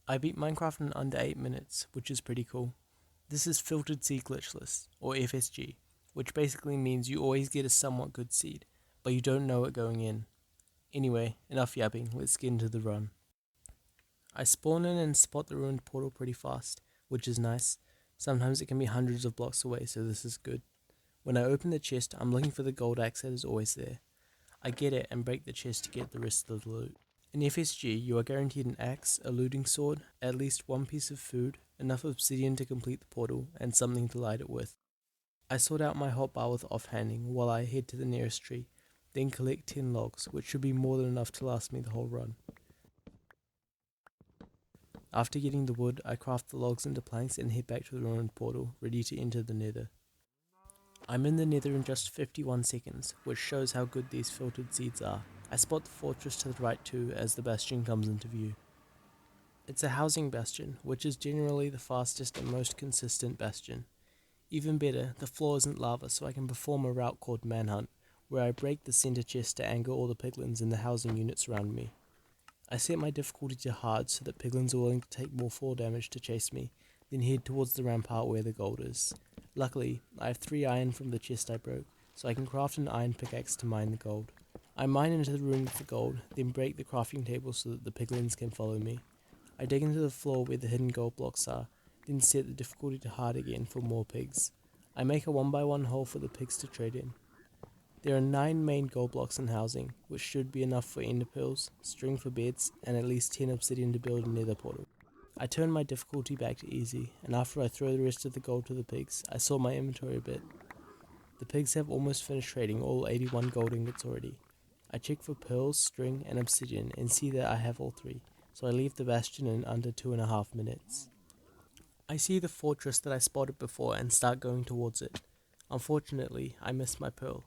I beat Minecraft in under 8 minutes, which is pretty cool. This is filtered seed glitchless, or FSG, which basically means you always get a somewhat good seed, but you don't know it going in. Anyway, enough yapping, let's get into the run. I spawn in and spot the ruined portal pretty fast, which is nice. Sometimes it can be hundreds of blocks away, so this is good. When I open the chest, I'm looking for the gold axe that is always there. I get it and break the chest to get the rest of the loot. In FSG, you are guaranteed an axe, a looting sword, at least one piece of food, enough obsidian to complete the portal, and something to light it with. I sort out my hotbar with offhanding while I head to the nearest tree, then collect 10 logs, which should be more than enough to last me the whole run. After getting the wood, I craft the logs into planks and head back to the ruined portal, ready to enter the Nether. I'm in the Nether in just 51 seconds, which shows how good these filtered seeds are. I spot the fortress to the right too as the Bastion comes into view. It's a housing bastion, which is generally the fastest and most consistent bastion. Even better, the floor isn't lava, so I can perform a route called Manhunt, where I break the center chest to anger all the piglins in the housing units around me. I set my difficulty to hard so that piglins are willing to take more fall damage to chase me, then head towards the rampart where the gold is. Luckily, I have 3 iron from the chest I broke, so I can craft an iron pickaxe to mine the gold. I mine into the room with the gold, then break the crafting table so that the piglins can follow me. I dig into the floor where the hidden gold blocks are, then set the difficulty to hard again for more pigs. I make a 1x1 hole for the pigs to trade in. There are 9 main gold blocks in housing, which should be enough for ender pearls, string for beds, and at least 10 obsidian to build a nether portal. I turn my difficulty back to easy, and after I throw the rest of the gold to the pigs, I sort my inventory a bit. The pigs have almost finished trading all 81 gold ingots already. I check for pearls, string, and obsidian and see that I have all 3, so I leave the bastion in under 2.5 minutes. I see the fortress that I spotted before and start going towards it. Unfortunately, I miss my pearl.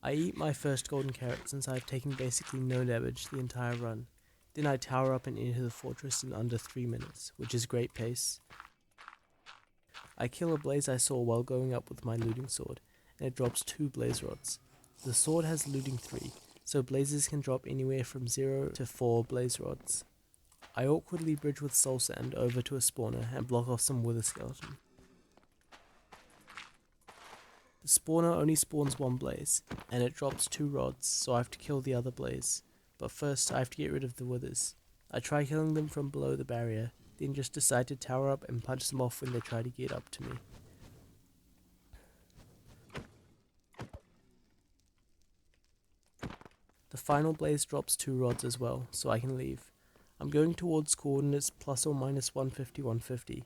I eat my first golden carrot since I have taken basically no damage the entire run. Then I tower up and enter the fortress in under 3 minutes, which is great pace. I kill a blaze I saw while going up with my looting sword, and it drops 2 blaze rods. The sword has looting 3, so blazes can drop anywhere from 0 to 4 blaze rods. I awkwardly bridge with soul sand over to a spawner and block off some wither skeleton. The spawner only spawns 1 blaze, and it drops 2 rods, so I have to kill the other blaze. But first I have to get rid of the withers. I try killing them from below the barrier, then just decide to tower up and punch them off when they try to get up to me. The final blaze drops 2 rods as well, so I can leave. I'm going towards coordinates plus or minus 150, 150,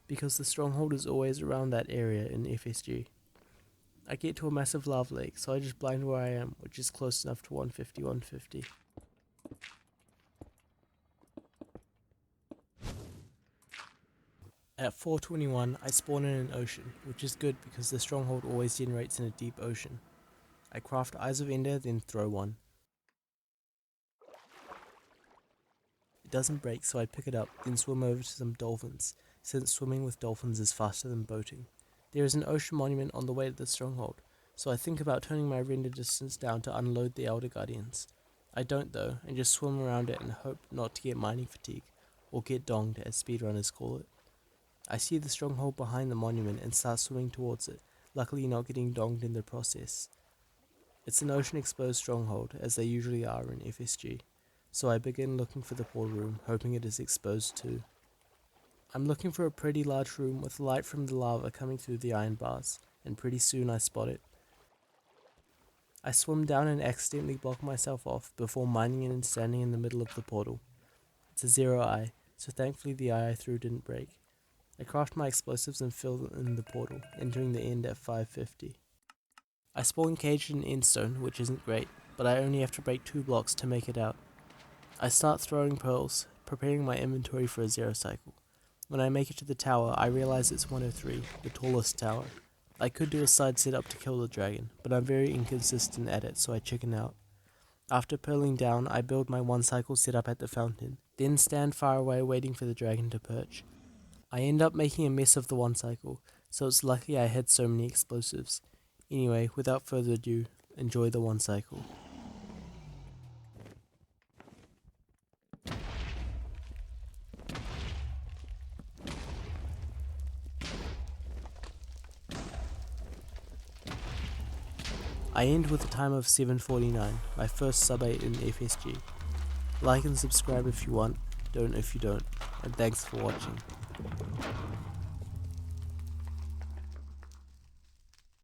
because the stronghold is always around that area in FSG. I get to a massive lava lake, so I just blind where I am, which is close enough to 150, 150. At 4:21, I spawn in an ocean, which is good because the stronghold always generates in a deep ocean. I craft Eyes of Ender, then throw one. It doesn't break, so I pick it up, then swim over to some dolphins, since swimming with dolphins is faster than boating. There is an ocean monument on the way to the stronghold, so I think about turning my render distance down to unload the Elder Guardians. I don't though, and just swim around it and hope not to get mining fatigue, or get donged as speedrunners call it. I see the stronghold behind the monument and start swimming towards it, luckily not getting donged in the process. It's an ocean exposed stronghold, as they usually are in FSG, so I begin looking for the portal room, hoping it is exposed too. I'm looking for a pretty large room with light from the lava coming through the iron bars, and pretty soon I spot it. I swim down and accidentally block myself off before mining in and standing in the middle of the portal. It's a 0 eye, so thankfully the eye I threw didn't break. I craft my explosives and fill in the portal, entering the end at 550. I spawn caged in endstone, which isn't great, but I only have to break 2 blocks to make it out. I start throwing pearls, preparing my inventory for a 0 cycle. When I make it to the tower, I realize it's 103, the tallest tower. I could do a side setup to kill the dragon, but I'm very inconsistent at it, so I chicken out. After pearling down, I build my 1 cycle setup at the fountain, then stand far away waiting for the dragon to perch. I end up making a mess of the 1 cycle, so it's lucky I had so many explosives. Anyway, without further ado, enjoy the 1 cycle. I end with a time of 7:49, my first sub 8 in FSG. Like and subscribe if you want, don't if you don't, and thanks for watching.